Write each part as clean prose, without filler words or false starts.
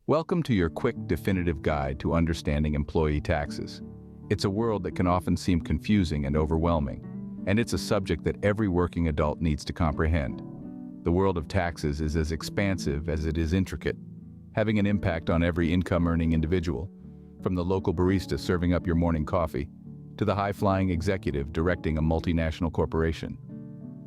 Welcome to your quick, definitive guide to understanding employee taxes. It's a world that can often seem confusing and overwhelming, and it's a subject that every working adult needs to comprehend. The world of taxes is as expansive as it is intricate, having an impact on every income-earning individual, from the local barista serving up your morning coffee to the high-flying executive directing a multinational corporation.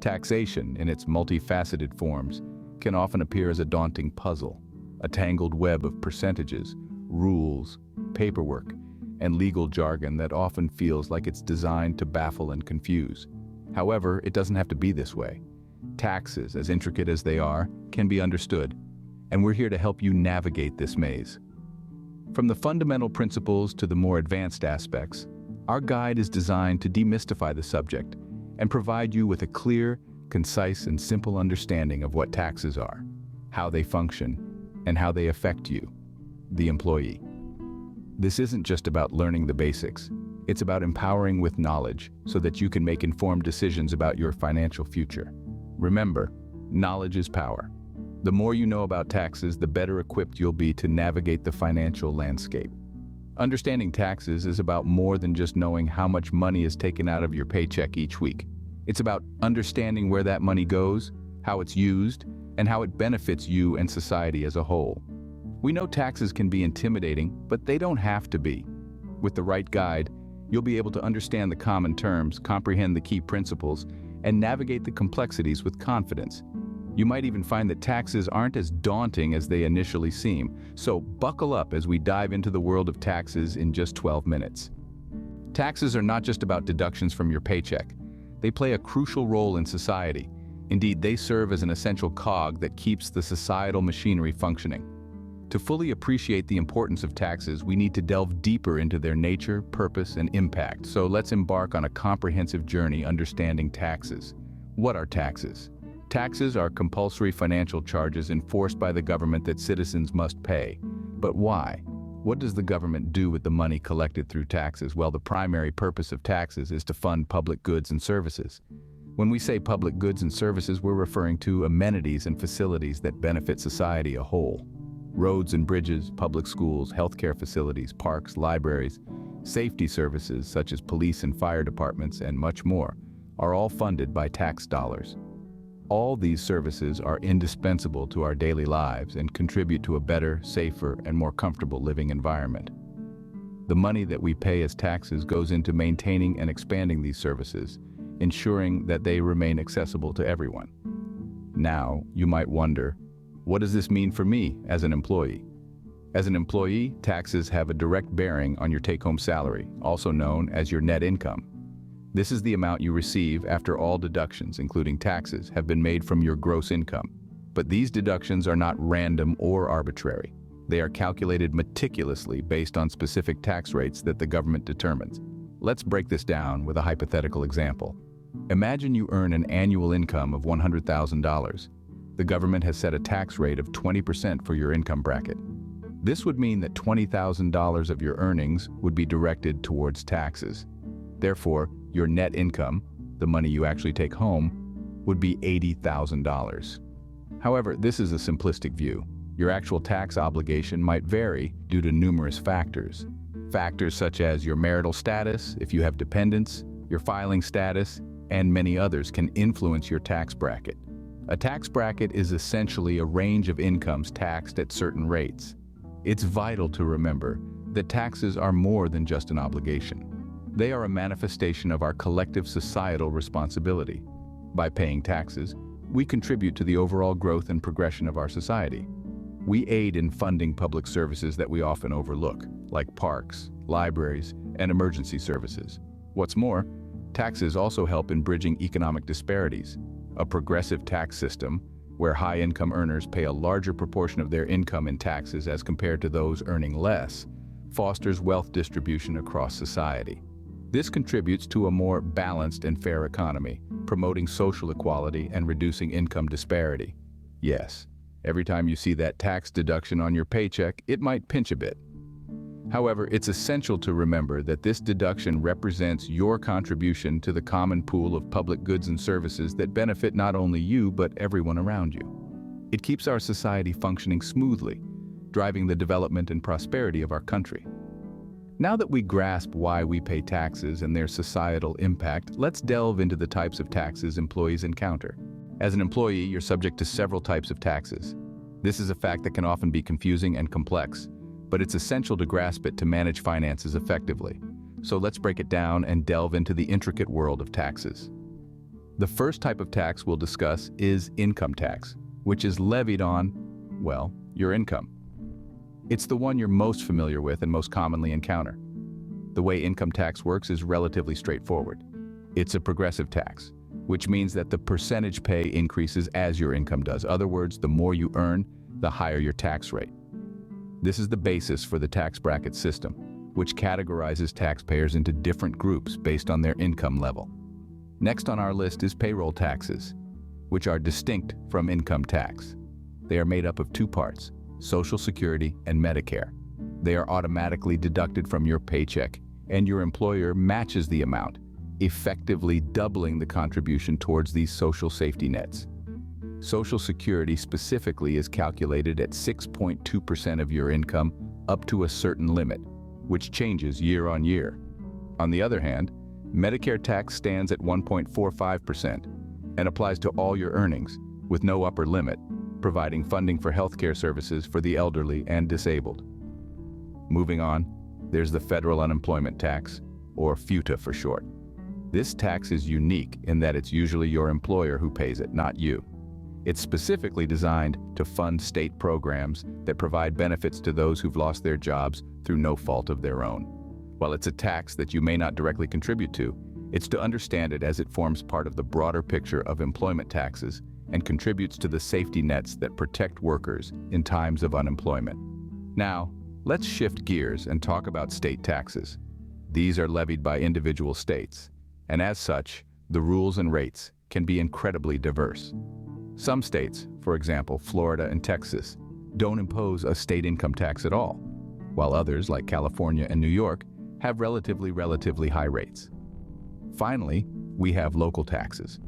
Taxation, in its multifaceted forms, can often appear as a daunting puzzle, a tangled web of percentages, rules, paperwork, and legal jargon that often feels like it's designed to baffle and confuse. However, it doesn't have to be this way. Taxes, as intricate as they are, can be understood, and we're here to help you navigate this maze. From the fundamental principles to the more advanced aspects, our guide is designed to demystify the subject and provide you with a clear, concise, and simple understanding of what taxes are, how they function, and how they affect you, the employee. This isn't just about learning the basics. It's about empowering with knowledge so that you can make informed decisions about your financial future. Remember, knowledge is power. The more you know about taxes, the better equipped you'll be to navigate the financial landscape. Understanding taxes is about more than just knowing how much money is taken out of your paycheck each week. It's about understanding where that money goes, how it's used, and how it benefits you and society as a whole. We know taxes can be intimidating, but they don't have to be. With the right guide, you'll be able to understand the common terms, comprehend the key principles, and navigate the complexities with confidence. You might even find that taxes aren't as daunting as they initially seem, so buckle up as we dive into the world of taxes in just 12 minutes. Taxes are not just about deductions from your paycheck. They play a crucial role in society. Indeed, they serve as an essential cog that keeps the societal machinery functioning. To fully appreciate the importance of taxes, we need to delve deeper into their nature, purpose, and impact. So let's embark on a comprehensive journey understanding taxes. What are taxes? Taxes are compulsory financial charges enforced by the government that citizens must pay. But why? What does the government do with the money collected through taxes? Well, the primary purpose of taxes is to fund public goods and services. When we say public goods and services, we're referring to amenities and facilities that benefit society as a whole. Roads and bridges, public schools, healthcare facilities, parks, libraries, safety services such as police and fire departments, and much more, are all funded by tax dollars. All these services are indispensable to our daily lives and contribute to a better, safer, and more comfortable living environment. The money that we pay as taxes goes into maintaining and expanding these services, ensuring that they remain accessible to everyone. Now, you might wonder, what does this mean for me as an employee? As an employee, taxes have a direct bearing on your take-home salary, also known as your net income. This is the amount you receive after all deductions, including taxes, have been made from your gross income. But these deductions are not random or arbitrary. They are calculated meticulously based on specific tax rates that the government determines. Let's break this down with a hypothetical example. Imagine you earn an annual income of $100,000. The government has set a tax rate of 20% for your income bracket. This would mean that $20,000 of your earnings would be directed towards taxes. Therefore, your net income, the money you actually take home, would be $80,000. However, this is a simplistic view. Your actual tax obligation might vary due to numerous factors. Factors such as your marital status, if you have dependents, your filing status, and many others can influence your tax bracket. A tax bracket is essentially a range of incomes taxed at certain rates. It's vital to remember that taxes are more than just an obligation. They are a manifestation of our collective societal responsibility. By paying taxes, we contribute to the overall growth and progression of our society. We aid in funding public services that we often overlook, like parks, libraries, and emergency services. What's more, taxes also help in bridging economic disparities. A progressive tax system, where high-income earners pay a larger proportion of their income in taxes as compared to those earning less, fosters wealth distribution across society. This contributes to a more balanced and fair economy, promoting social equality and reducing income disparity. Yes, every time you see that tax deduction on your paycheck, it might pinch a bit. However, it's essential to remember that this deduction represents your contribution to the common pool of public goods and services that benefit not only you, but everyone around you. It keeps our society functioning smoothly, driving the development and prosperity of our country. Now that we grasp why we pay taxes and their societal impact, let's delve into the types of taxes employees encounter. As an employee, you're subject to several types of taxes. This is a fact that can often be confusing and complex, but it's essential to grasp it to manage finances effectively. So let's break it down and delve into the intricate world of taxes. The first type of tax we'll discuss is income tax, which is levied on, well, your income. It's the one you're most familiar with and most commonly encounter. The way income tax works is relatively straightforward. It's a progressive tax, which means that the percentage pay increases as your income does. In other words, the more you earn, the higher your tax rate. This is the basis for the tax bracket system, which categorizes taxpayers into different groups based on their income level. Next on our list is payroll taxes, which are distinct from income tax. They are made up of two parts: Social Security and Medicare. They are automatically deducted from your paycheck, and your employer matches the amount, effectively doubling the contribution towards these social safety nets. Social Security specifically is calculated at 6.2% of your income up to a certain limit, which changes year on year. On the other hand, Medicare tax stands at 1.45% and applies to all your earnings, with no upper limit, providing funding for healthcare services for the elderly and disabled. Moving on, there's the federal unemployment tax, or FUTA for short. This tax is unique in that it's usually your employer who pays it, not you. It's specifically designed to fund state programs that provide benefits to those who've lost their jobs through no fault of their own. While it's a tax that you may not directly contribute to, it's to understand it as it forms part of the broader picture of employment taxes and contributes to the safety nets that protect workers in times of unemployment. Now, let's shift gears and talk about state taxes. These are levied by individual states, and as such, the rules and rates can be incredibly diverse. Some states, for example, Florida and Texas, don't impose a state income tax at all, while others, like California and New York, have relatively high rates. Finally, we have local taxes.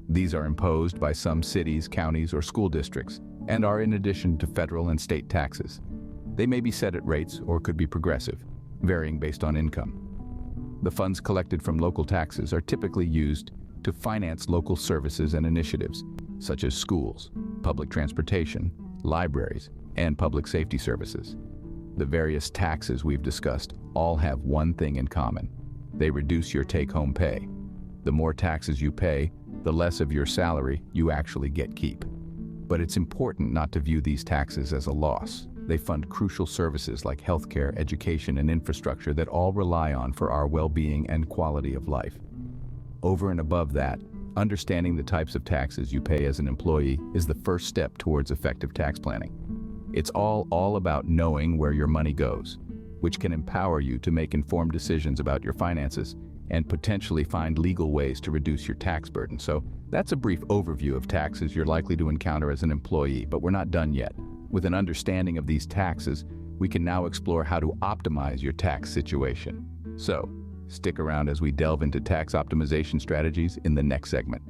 These are imposed by some cities, counties, or school districts, and are in addition to federal and state taxes. They may be set at rates or could be progressive, varying based on income. The funds collected from local taxes are typically used to finance local services and initiatives, such as schools, public transportation, libraries, and public safety services. The various taxes we've discussed all have one thing in common: they reduce your take-home pay. The more taxes you pay, the less of your salary you actually keep. But it's important not to view these taxes as a loss. They fund crucial services like healthcare, education, and infrastructure that all rely on for our well-being and quality of life. Over and above that, understanding the types of taxes you pay as an employee is the first step towards effective tax planning. It's all about knowing where your money goes, which can empower you to make informed decisions about your finances and potentially find legal ways to reduce your tax burden. So that's a brief overview of taxes you're likely to encounter as an employee, but we're not done yet. With an understanding of these taxes, we can now explore how to optimize your tax situation. So, stick around as we delve into tax optimization strategies in the next segment.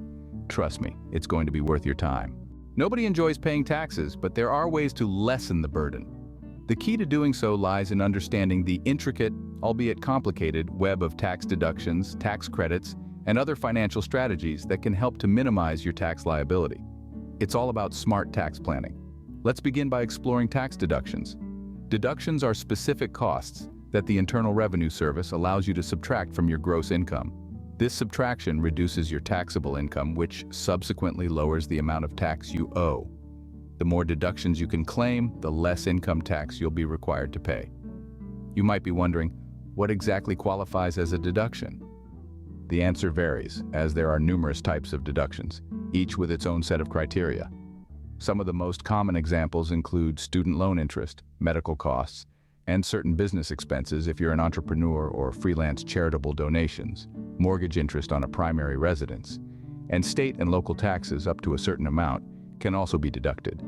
Trust me, it's going to be worth your time. Nobody enjoys paying taxes, but there are ways to lessen the burden. The key to doing so lies in understanding the intricate, albeit complicated, web of tax deductions, tax credits, and other financial strategies that can help to minimize your tax liability. It's all about smart tax planning. Let's begin by exploring tax deductions. Deductions are specific costs that the Internal Revenue Service allows you to subtract from your gross income. This subtraction reduces your taxable income, which subsequently lowers the amount of tax you owe. The more deductions you can claim, the less income tax you'll be required to pay. You might be wondering, what exactly qualifies as a deduction? The answer varies, as there are numerous types of deductions, each with its own set of criteria. Some of the most common examples include student loan interest, medical costs, and certain business expenses if you're an entrepreneur or freelance charitable donations, mortgage interest on a primary residence, and state and local taxes up to a certain amount can also be deducted.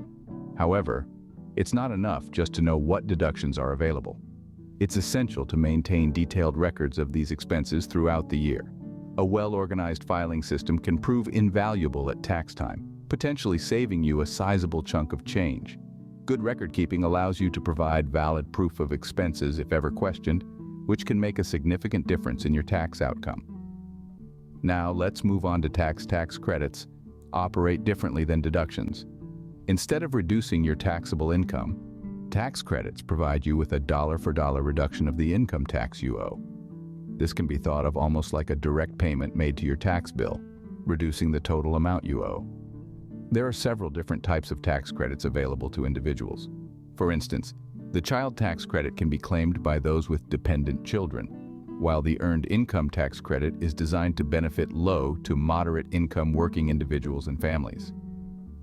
However, it's not enough just to know what deductions are available. It's essential to maintain detailed records of these expenses throughout the year. A well-organized filing system can prove invaluable at tax time, potentially saving you a sizable chunk of change. Good record keeping allows you to provide valid proof of expenses if ever questioned, which can make a significant difference in your tax outcome. Now let's move on to tax credits. Operate differently than deductions. Instead of reducing your taxable income, tax credits provide you with a dollar-for-dollar reduction of the income tax you owe. This can be thought of almost like a direct payment made to your tax bill, reducing the total amount you owe. There are several different types of tax credits available to individuals. For instance, the child tax credit can be claimed by those with dependent children, while the earned income tax credit is designed to benefit low to moderate income working individuals and families.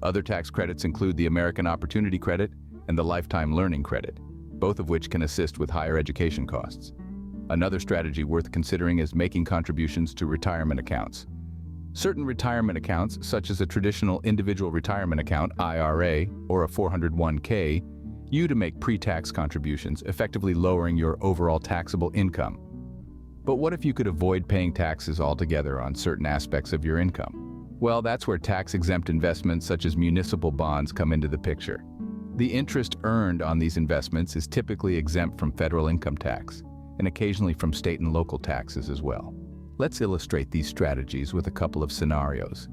Other tax credits include the American Opportunity Credit and the Lifetime Learning Credit, both of which can assist with higher education costs. Another strategy worth considering is making contributions to retirement accounts. Certain retirement accounts, such as a traditional individual retirement account, IRA, or a 401k, you to make pre-tax contributions, effectively lowering your overall taxable income. But what if you could avoid paying taxes altogether on certain aspects of your income? Well, that's where tax-exempt investments such as municipal bonds come into the picture. The interest earned on these investments is typically exempt from federal income tax, and occasionally from state and local taxes as well. Let's illustrate these strategies with a couple of scenarios.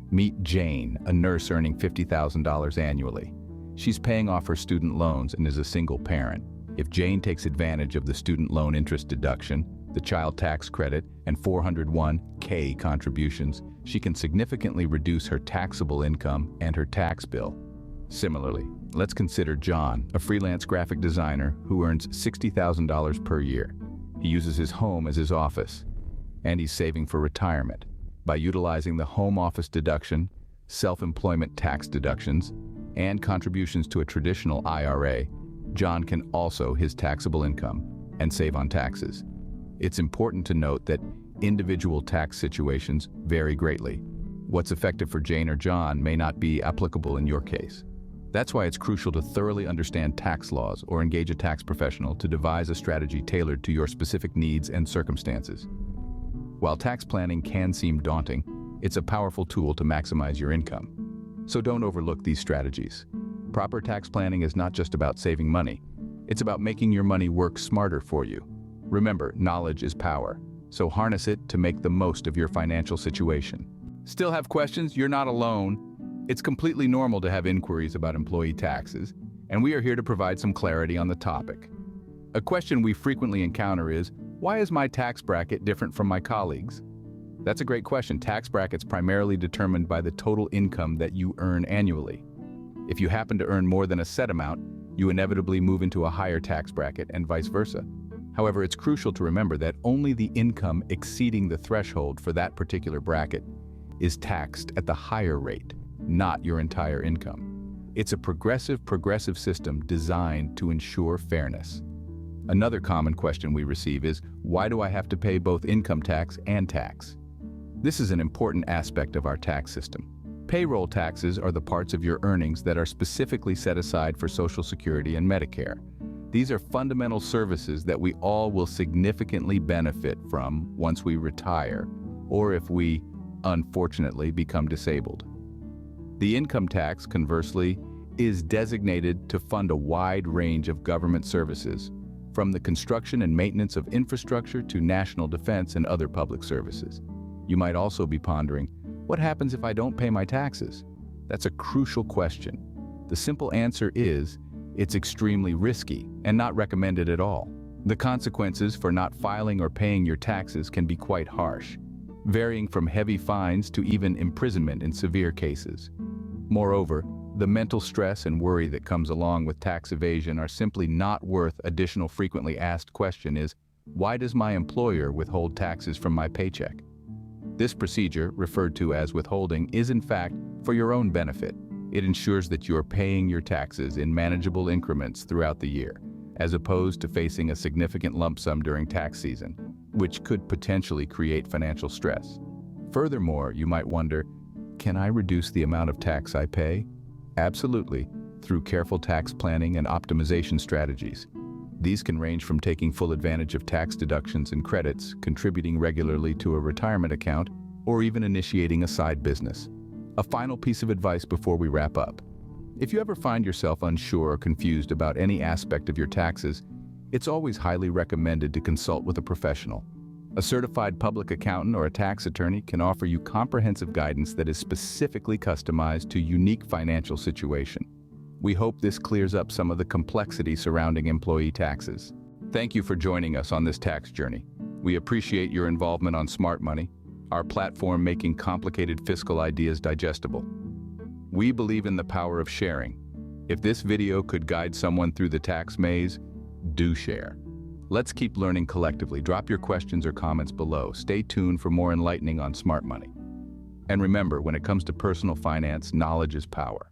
Meet Jane, a nurse earning $50,000 annually. She's paying off her student loans and is a single parent. If Jane takes advantage of the student loan interest deduction, the child tax credit, and 401k contributions, she can significantly reduce her taxable income and her tax bill. Similarly, let's consider John, a freelance graphic designer who earns $60,000 per year. He uses his home as his office, and he's saving for retirement. By utilizing the home office deduction, self-employment tax deductions, and contributions to a traditional IRA, John can also his taxable income and save on taxes. It's important to note that individual tax situations vary greatly. What's effective for Jane or John may not be applicable in your case. That's why it's crucial to thoroughly understand tax laws or engage a tax professional to devise a strategy tailored to your specific needs and circumstances. While tax planning can seem daunting, it's a powerful tool to maximize your income. So don't overlook these strategies. Proper tax planning is not just about saving money. It's about making your money work smarter for you. Remember, knowledge is power, so harness it to make the most of your financial situation. Still have questions? You're not alone. It's completely normal to have inquiries about employee taxes, and we are here to provide some clarity on the topic. A question we frequently encounter is, why is my tax bracket different from my colleagues? That's a great question. Tax brackets primarily determined by the total income that you earn annually. If you happen to earn more than a set amount, you inevitably move into a higher tax bracket and vice versa. However, it's crucial to remember that only the income exceeding the threshold for that particular bracket is taxed at the higher rate, not your entire income. It's a progressive system designed to ensure fairness. Another common question we receive is, why do I have to pay both income tax and tax? This is an important aspect of our tax system. Payroll taxes are the parts of your earnings that are specifically set aside for Social Security and Medicare. These are fundamental services that we all will significantly benefit from once we retire, or if we, unfortunately, become disabled. The income tax, conversely, is designated to fund a wide range of government services, from the construction and maintenance of infrastructure to national defense and other public services. You might also be pondering, what happens if I don't pay my taxes? That's a crucial question. The simple answer is, it's extremely risky and not recommended at all. The consequences for not filing or paying your taxes can be quite harsh, varying from heavy fines to even imprisonment in severe cases. Moreover, the mental stress and worry that comes along with tax evasion are simply not worth additional frequently asked question is, why does my employer withhold taxes from my paycheck? This procedure, referred to as withholding, is in fact for your own benefit. It ensures that you are paying your taxes in manageable increments throughout the year, as opposed to facing a significant lump sum during tax season, which could potentially create financial stress. Furthermore, you might wonder, can I reduce the amount of tax I pay? Absolutely, through careful tax planning and optimization strategies. These can range from taking full advantage of tax deductions and credits, contributing regularly to a retirement account, or even initiating a side business. A final piece of advice before we wrap up. If you ever find yourself unsure or confused about any aspect of your taxes, it's always highly recommended to consult with a professional. A certified public accountant or a tax attorney can offer you comprehensive guidance that is specifically customized to a unique financial situation. We hope this clears up some of the complexity surrounding employee taxes. Thank you for joining us on this tax journey. We appreciate your involvement on Smart Money, our platform making complicated fiscal ideas digestible. We believe in the power of sharing. If this video could guide someone through the tax maze, do share. Let's keep learning collectively. Drop your questions or comments below. Stay tuned for more enlightening on Smart Money. And remember, when it comes to personal finance, knowledge is power.